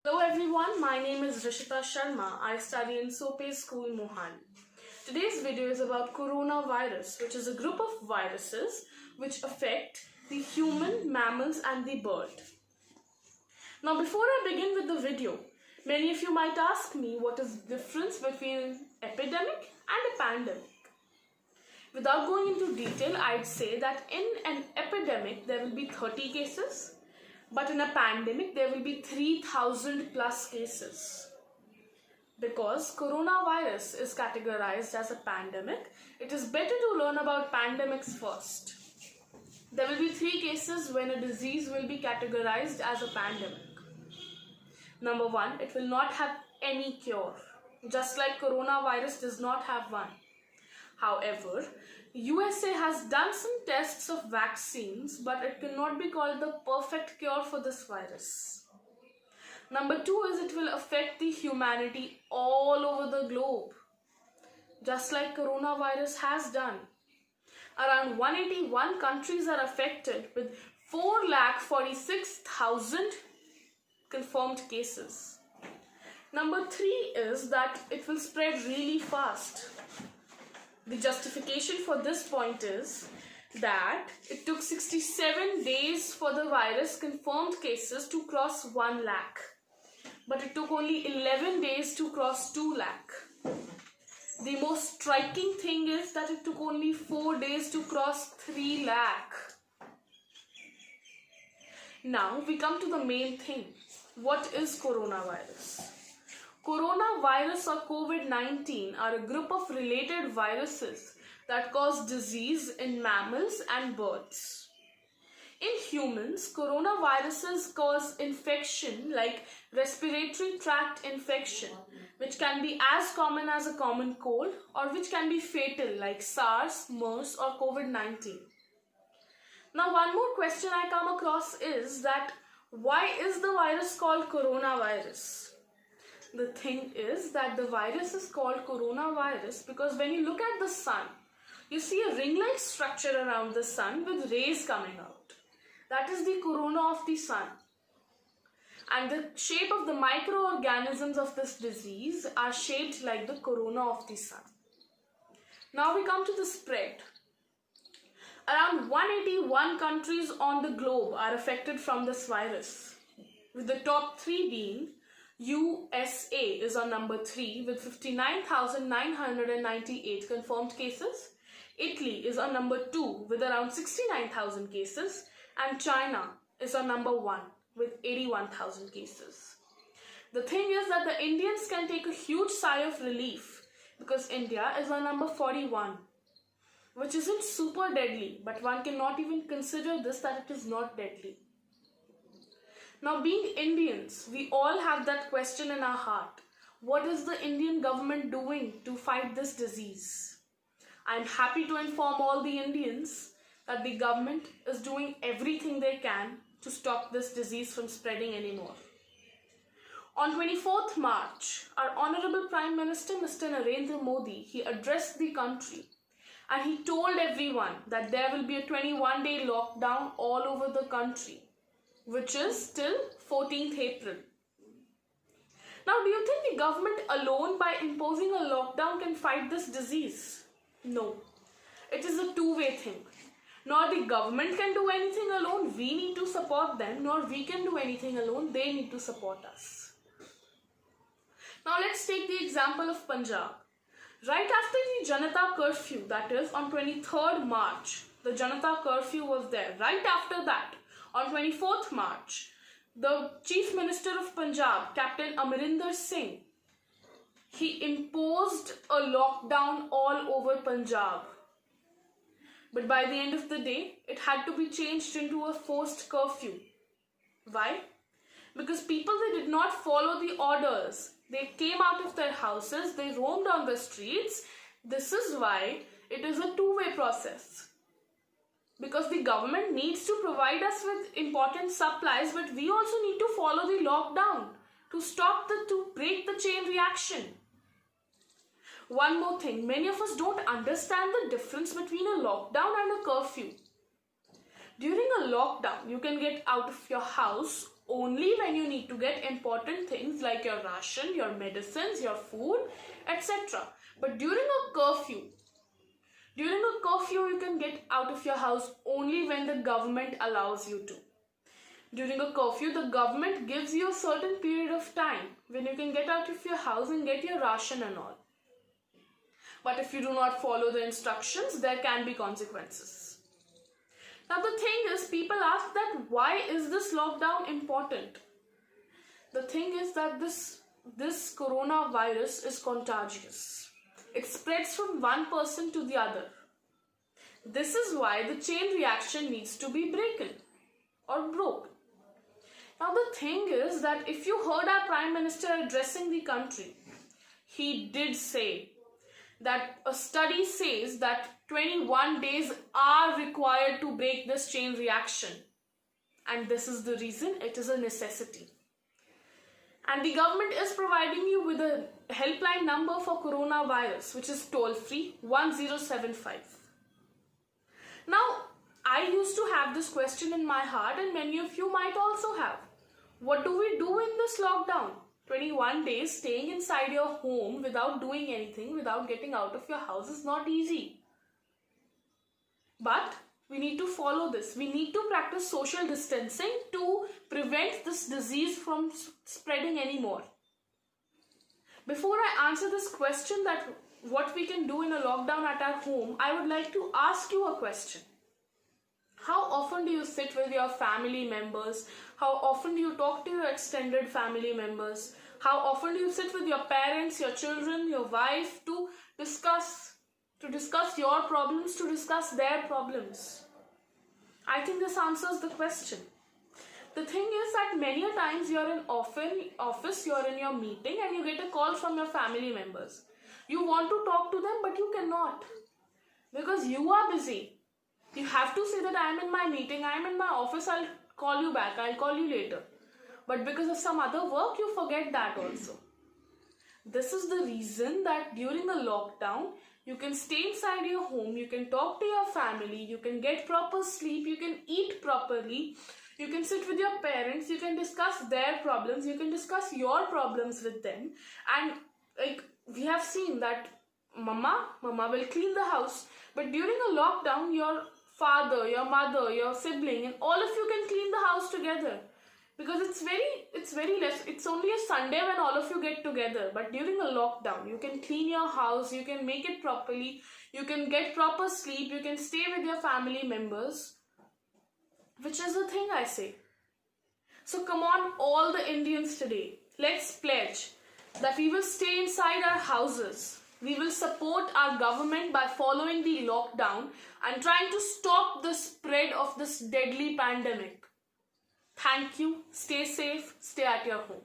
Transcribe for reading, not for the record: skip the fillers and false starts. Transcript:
Hello everyone, my name is Rishita Sharma. I study in Sope School, Mohali. Today's video is about coronavirus, which is a group of viruses which affect the human, mammals and the bird. Now before I begin with the video, many of you might ask me what is the difference between epidemic and a pandemic. Without going into detail, I'd say that in an epidemic there will be 30 cases. But in a pandemic, there will be 3,000 plus cases. Because coronavirus is categorized as a pandemic, it is better to learn about pandemics first. There will be 3 cases when a disease will be categorized as a pandemic. Number 1, it will not have any cure, just like coronavirus does not have one. However, USA has done some tests of vaccines, but it cannot be called the perfect cure for this virus. Number 2 is it will affect the humanity all over the globe, just like coronavirus has done. Around 181 countries are affected with 4,46,000 confirmed cases. Number 3 is that it will spread really fast. The justification for this point is that it took 67 days for the virus confirmed cases to cross 1 lakh. But it took only 11 days to cross 2 lakh. The most striking thing is that it took only 4 days to cross 3 lakh. Now we come to the main thing. What is coronavirus? Coronavirus or Covid-19 are a group of related viruses that cause disease in mammals and birds. In humans, coronaviruses cause infection like respiratory tract infection, which can be as common as a common cold or which can be fatal like SARS, MERS or Covid-19. Now one more question I come across is that why is the virus called coronavirus? The thing is that the virus is called coronavirus because when you look at the sun, you see a ring-like structure around the sun with rays coming out. That is the corona of the sun. And the shape of the microorganisms of this disease are shaped like the corona of the sun. Now we come to the spread. Around 181 countries on the globe are affected from this virus, with the top 3 being USA is on number 3 with 59,998 confirmed cases. Italy is on number 2 with around 69,000 cases. And China is on number 1 with 81,000 cases. The thing is that the Indians can take a huge sigh of relief because India is on number 41, which isn't super deadly, but one cannot even consider this that it is not deadly. Now, being Indians, we all have that question in our heart. What is the Indian government doing to fight this disease? I am happy to inform all the Indians that the government is doing everything they can to stop this disease from spreading anymore. On 24th March, our Honorable Prime Minister, Mr. Narendra Modi, he addressed the country and he told everyone that there will be a 21-day lockdown all over the country, which is till 14th April. Now, do you think the government alone by imposing a lockdown can fight this disease? No. It is a two-way thing. Nor the government can do anything alone, we need to support them, nor we can do anything alone, they need to support us. Now let's take the example of Punjab. Right after the Janata curfew, that is on 23rd March, the Janata curfew was there. Right after that, on 24th March, the Chief Minister of Punjab, Captain Amarinder Singh, he imposed a lockdown all over Punjab. But by the end of the day, it had to be changed into a forced curfew. Why? Because people, they did not follow the orders. They came out of their houses, they roamed on the streets. This is why it is a two-way process. Because the government needs to provide us with important supplies, but we also need to follow the lockdown to break the chain reaction. One more thing, many of us don't understand the difference between a lockdown and a curfew. During a lockdown, you can get out of your house only when you need to get important things like your ration, your medicines, your food, etc. But during a curfew, you can get out of your house only when the government allows you to. During a curfew, the government gives you a certain period of time when you can get out of your house and get your ration and all. But if you do not follow the instructions, there can be consequences. Now the thing is, people ask that why is this lockdown important? The thing is that this coronavirus is contagious. It spreads from one person to the other. This is why the chain reaction needs to be broken. Now the thing is that if you heard our Prime Minister addressing the country, he did say that a study says that 21 days are required to break this chain reaction. And this is the reason it is a necessity. And the government is providing you with a helpline number for coronavirus, which is toll-free 1075. Now, I used to have this question in my heart, and many of you might also have. What do we do in this lockdown? 21 days staying inside your home without doing anything, without getting out of your house is not easy. But we need to follow this. We need to practice social distancing to prevent this disease from spreading anymore. Before I answer this question that what we can do in a lockdown at our home, I would like to ask you a question. How often do you sit with your family members? How often do you talk to your extended family members? How often do you sit with your parents, your children, your wife to discuss your problems, to discuss their problems? I think this answers the question. The thing is that many a times you're in office, you're in your meeting and you get a call from your family members. You want to talk to them, but you cannot because you are busy. You have to say that I am in my meeting, I am in my office, I'll call you back, I'll call you later. But because of some other work, you forget that also. This is the reason that during a lockdown, you can stay inside your home, you can talk to your family, you can get proper sleep, you can eat properly, you can sit with your parents, you can discuss their problems, you can discuss your problems with them. And we have seen that mama will clean the house. But during a lockdown, your father, your mother, your sibling, and all of you can clean the house together. Because it's very less. It's only a Sunday when all of you get together. But during a lockdown, you can clean your house, you can make it properly, you can get proper sleep, you can stay with your family members. Which is the thing I say. So come on, all the Indians today, let's pledge that we will stay inside our houses. We will support our government by following the lockdown and trying to stop the spread of this deadly pandemic. Thank you. Stay safe. Stay at your home.